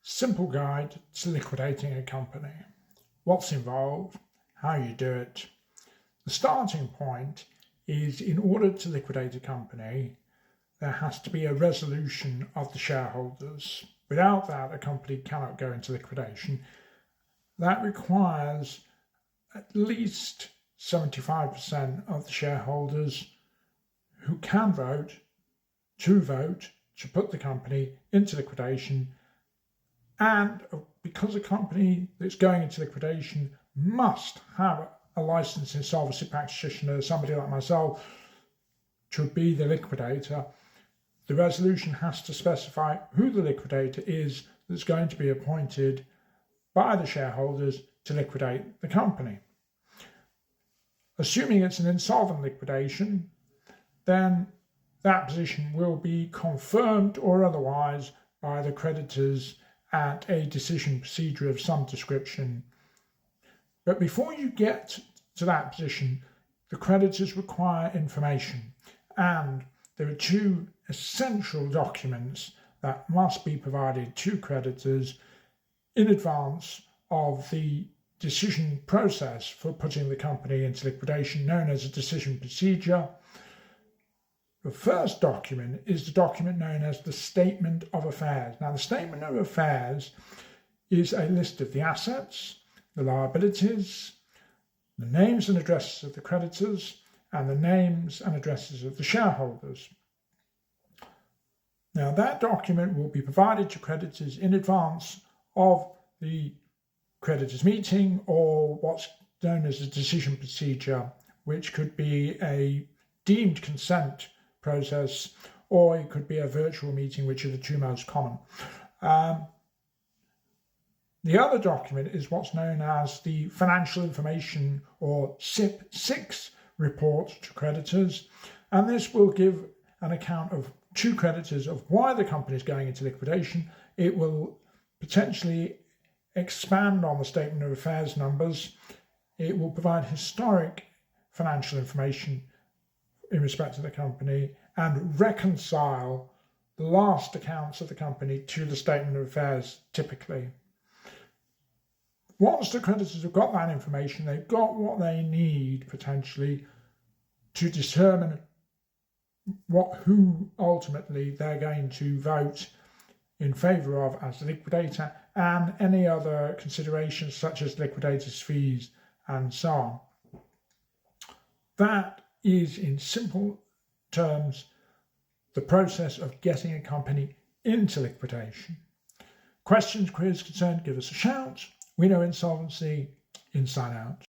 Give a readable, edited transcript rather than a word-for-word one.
Simple guide to liquidating a company. What's involved, how you do it. The starting point is, in order to liquidate a company, there has to be a resolution of the shareholders. Without that, a company cannot go into liquidation. That requires at least 75% of the shareholders who can vote to put the company into liquidation. And because a company that's going into liquidation must have a licensed insolvency practitioner, somebody like myself, to be the liquidator, the resolution has to specify who the liquidator is that's going to be appointed by the shareholders to liquidate the company. Assuming it's an insolvent liquidation, then that position will be confirmed or otherwise by the creditors at a decision procedure of some description. But before you get to that position, the creditors require information, and there are two essential documents that must be provided to creditors in advance of the decision process for putting the company into liquidation, known as a decision procedure. The first document is the document known as the Statement of Affairs. Now, the Statement of Affairs is a list of the assets, the liabilities, the names and addresses of the creditors, and the names and addresses of the shareholders. Now, that document will be provided to creditors in advance of the creditors' meeting, or what's known as a decision procedure, which could be a deemed consent process, or it could be a virtual meeting, which are the two most common. The other document is what's known as the Financial Information, or SIP6 report to creditors, and this will give an account to creditors of why the company is going into liquidation. It will potentially expand on the Statement of Affairs numbers. It will provide historic financial information in respect to the company and reconcile the last accounts of the company to the Statement of Affairs typically. Once the creditors have got that information, they've got what they need potentially to determine who ultimately they're going to vote in favour of as the liquidator, and any other considerations such as liquidators' fees and so on. That is, in simple terms, the process of getting a company into liquidation. Questions, queries, concerns, give us a shout. We know insolvency inside out.